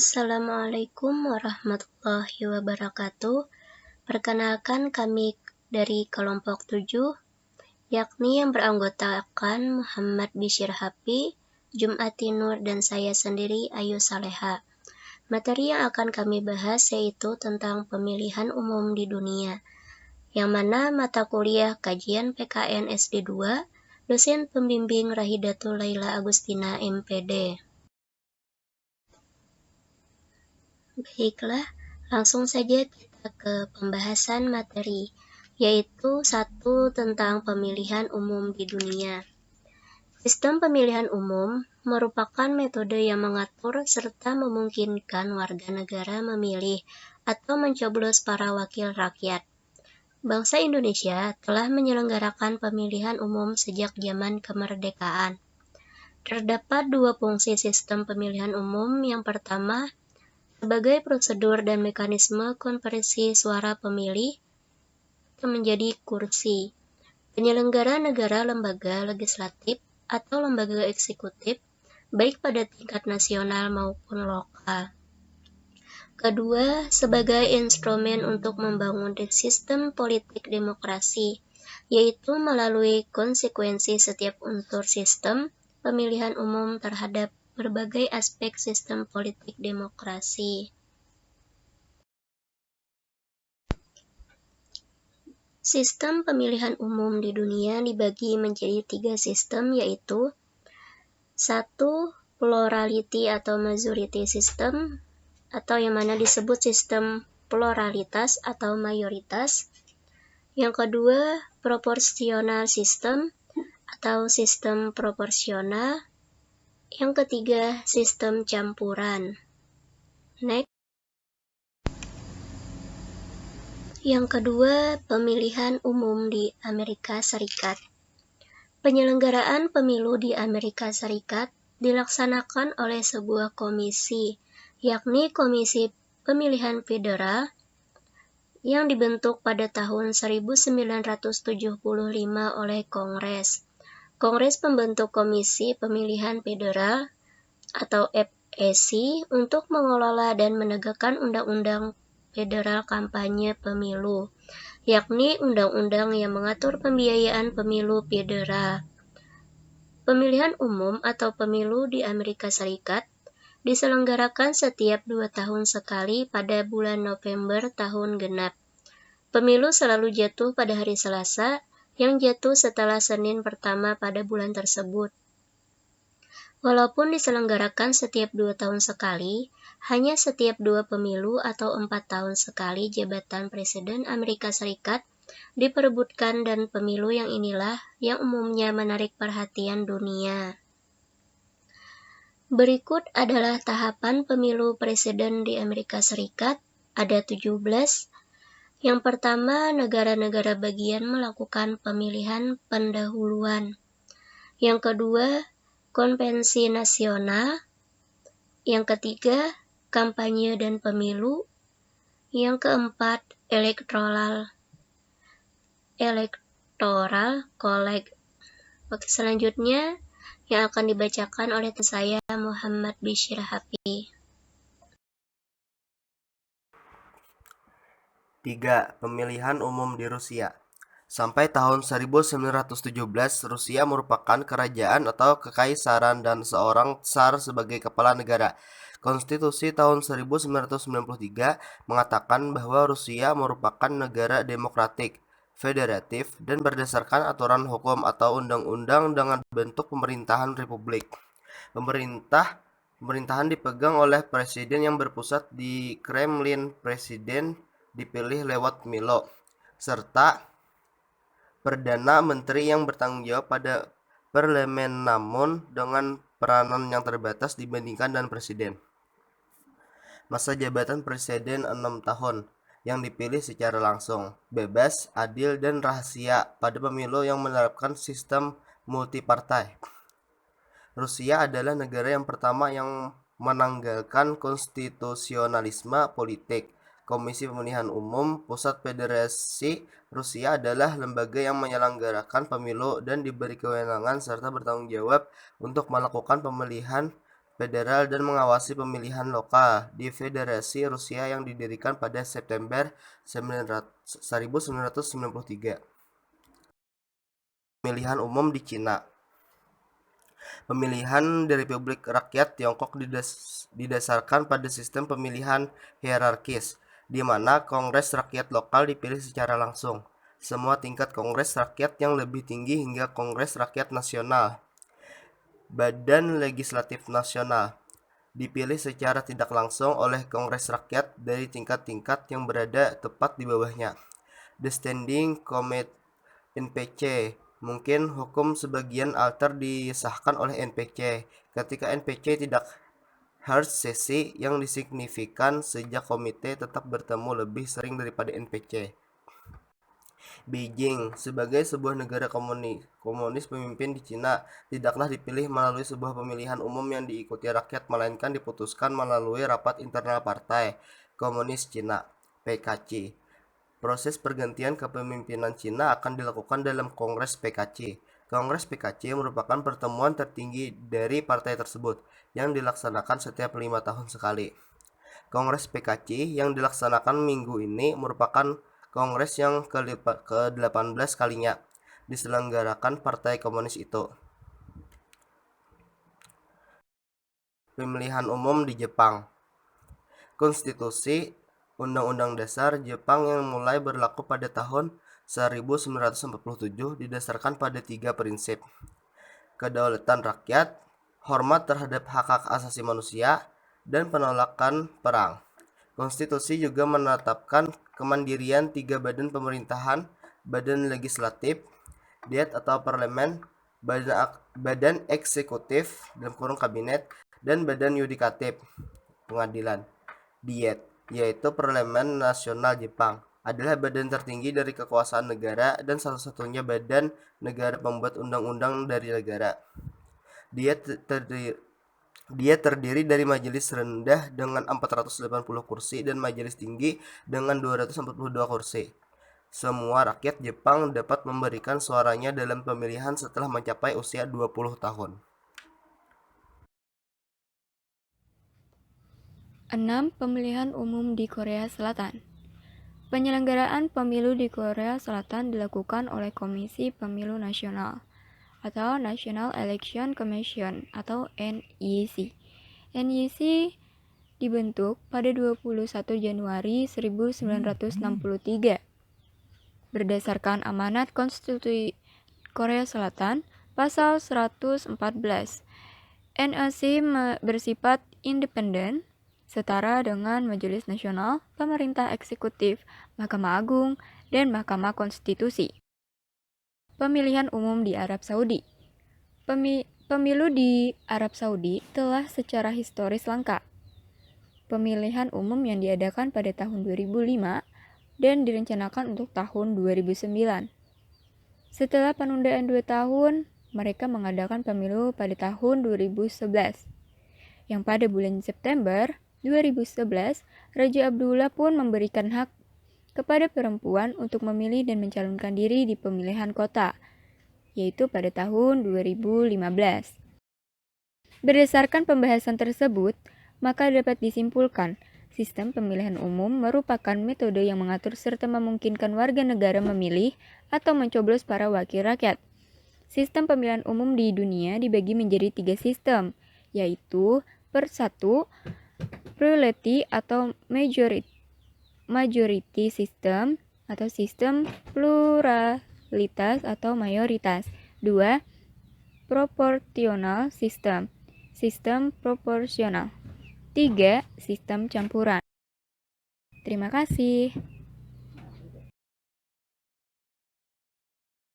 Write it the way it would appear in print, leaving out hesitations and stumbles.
Assalamualaikum warahmatullahi wabarakatuh. Perkenalkan kami dari kelompok 7, yakni yang beranggotakan Muhammad Bishir Hafi, Jum'ati Nur, dan saya sendiri Ayu Saleha. Materi yang akan kami bahas yaitu tentang pemilihan umum di dunia, yang mana mata kuliah kajian PKN SD 2, dosen pembimbing Rahidatul Laila Agustina MPD. Baiklah, langsung saja kita ke pembahasan materi, yaitu 1 tentang pemilihan umum di dunia. Sistem pemilihan umum merupakan metode yang mengatur serta memungkinkan warga negara memilih atau mencoblos para wakil rakyat. Bangsa Indonesia telah menyelenggarakan pemilihan umum sejak zaman kemerdekaan. Terdapat 2 fungsi sistem pemilihan umum. Yang pertama, sebagai prosedur dan mekanisme konversi suara pemilih menjadi kursi. Penyelenggara negara lembaga legislatif atau lembaga eksekutif, baik pada tingkat nasional maupun lokal. Kedua, sebagai instrumen untuk membangun sistem politik demokrasi, yaitu melalui konsekuensi setiap unsur sistem pemilihan umum terhadap berbagai aspek sistem politik demokrasi. Sistem pemilihan umum di dunia dibagi menjadi 3 sistem, yaitu 1. Plurality atau majority system, atau yang mana disebut sistem pluralitas atau mayoritas. Yang kedua, proportional system atau sistem proporsional. Yang ketiga, sistem campuran. Next. Yang kedua, pemilihan umum di Amerika Serikat. Penyelenggaraan pemilu di Amerika Serikat dilaksanakan oleh sebuah komisi, yakni Komisi Pemilihan Federal, yang dibentuk pada tahun 1975 oleh Kongres. Kongres membentuk Komisi Pemilihan Federal atau FEC untuk mengelola dan menegakkan undang-undang federal kampanye pemilu, yakni undang-undang yang mengatur pembiayaan pemilu federal. Pemilihan umum atau pemilu di Amerika Serikat diselenggarakan setiap 2 tahun sekali pada bulan November tahun genap. Pemilu selalu jatuh pada hari Selasa, yang jatuh setelah Senin pertama pada bulan tersebut. Walaupun diselenggarakan setiap 2 tahun sekali, hanya setiap 2 pemilu atau 4 tahun sekali jabatan Presiden Amerika Serikat diperebutkan, dan pemilu yang inilah yang umumnya menarik perhatian dunia. Berikut adalah tahapan pemilu presiden di Amerika Serikat, ada 17. Yang pertama, negara-negara bagian melakukan pemilihan pendahuluan. Yang kedua, konvensi nasional. Yang ketiga, kampanye dan pemilu. Yang keempat, electoral college. Oke, selanjutnya yang akan dibacakan oleh saya Muhammad Bishir Hafi. 3. Pemilihan umum di Rusia. Sampai tahun 1917, Rusia merupakan kerajaan atau kekaisaran dan seorang tsar sebagai kepala negara. Konstitusi tahun 1993 mengatakan bahwa Rusia merupakan negara demokratik, federatif, dan berdasarkan aturan hukum atau undang-undang dengan bentuk pemerintahan republik. Pemerintahan dipegang oleh presiden yang berpusat di Kremlin. Presiden dipilih lewat pemilu, serta Perdana Menteri yang bertanggung jawab pada parlemen, namun dengan peranan yang terbatas dibandingkan dengan presiden. Masa jabatan presiden 6 tahun, yang dipilih secara langsung, bebas, adil, dan rahasia pada pemilu yang menerapkan sistem multipartai. Rusia adalah negara yang pertama yang menanggalkan konstitusionalisme politik. Komisi Pemilihan Umum Pusat Federasi Rusia adalah lembaga yang menyelenggarakan pemilu dan diberi kewenangan serta bertanggung jawab untuk melakukan pemilihan federal dan mengawasi pemilihan lokal di Federasi Rusia yang didirikan pada September 1993. Pemilihan umum di Cina. Pemilihan di Republik Rakyat Tiongkok didasarkan pada sistem pemilihan hierarkis, di mana Kongres Rakyat Lokal dipilih secara langsung. Semua tingkat Kongres Rakyat yang lebih tinggi hingga Kongres Rakyat Nasional, Badan Legislatif Nasional, dipilih secara tidak langsung oleh Kongres Rakyat dari tingkat-tingkat yang berada tepat di bawahnya. The Standing Committee NPC. Mungkin hukum sebagian alter disahkan oleh NPC ketika NPC tidak harus sesi yang disignifikan sejak komite tetap bertemu lebih sering daripada NPC. Beijing, sebagai sebuah negara komunis pemimpin di Cina, tidaklah dipilih melalui sebuah pemilihan umum yang diikuti rakyat, melainkan diputuskan melalui rapat internal Partai Komunis Cina, PKC. Proses pergantian kepemimpinan Cina akan dilakukan dalam Kongres PKC. Kongres PKC merupakan pertemuan tertinggi dari partai tersebut yang dilaksanakan setiap 5 tahun sekali. Kongres PKC yang dilaksanakan minggu ini merupakan kongres yang ke-18 kalinya diselenggarakan Partai Komunis itu. Pemilihan umum di Jepang. Konstitusi Undang-Undang Dasar Jepang yang mulai berlaku pada tahun 1947 didasarkan pada 3 prinsip: kedaulatan rakyat, hormat terhadap hak-hak asasi manusia, dan penolakan perang. Konstitusi juga menetapkan kemandirian 3 badan pemerintahan: badan legislatif, diet atau parlemen, badan eksekutif kabinet, dan badan yudikatif pengadilan. Diet, yaitu Parlemen Nasional Jepang, adalah badan tertinggi dari kekuasaan negara dan satu-satunya badan negara pembuat undang-undang dari negara. Dia terdiri dari majelis rendah dengan 480 kursi dan majelis tinggi dengan 242 kursi. Semua rakyat Jepang dapat memberikan suaranya dalam pemilihan setelah mencapai usia 20 tahun. 6. Pemilihan umum di Korea Selatan. Penyelenggaraan pemilu di Korea Selatan dilakukan oleh Komisi Pemilu Nasional atau National Election Commission atau NEC. NEC dibentuk pada 21 Januari 1963 berdasarkan amanat Konstitusi Korea Selatan pasal 114. NEC bersifat independen, setara dengan Majelis Nasional, Pemerintah Eksekutif, Mahkamah Agung, dan Mahkamah Konstitusi. Pemilihan umum di Arab Saudi. Pemilu di Arab Saudi telah secara historis langka. Pemilihan umum yang diadakan pada tahun 2005 dan direncanakan untuk tahun 2009. Setelah penundaan 2 tahun, mereka mengadakan pemilu pada tahun 2011. Yang pada bulan September 2011, Raja Abdullah pun memberikan hak kepada perempuan untuk memilih dan mencalonkan diri di pemilihan kota, yaitu pada tahun 2015. Berdasarkan pembahasan tersebut, maka dapat disimpulkan, sistem pemilihan umum merupakan metode yang mengatur serta memungkinkan warga negara memilih atau mencoblos para wakil rakyat. Sistem pemilihan umum di dunia dibagi menjadi 3 sistem, yaitu 1. Plurality atau majority system atau sistem pluralitas atau mayoritas. 2. Proportional system, sistem proporsional. 3. Sistem campuran. Terima kasih.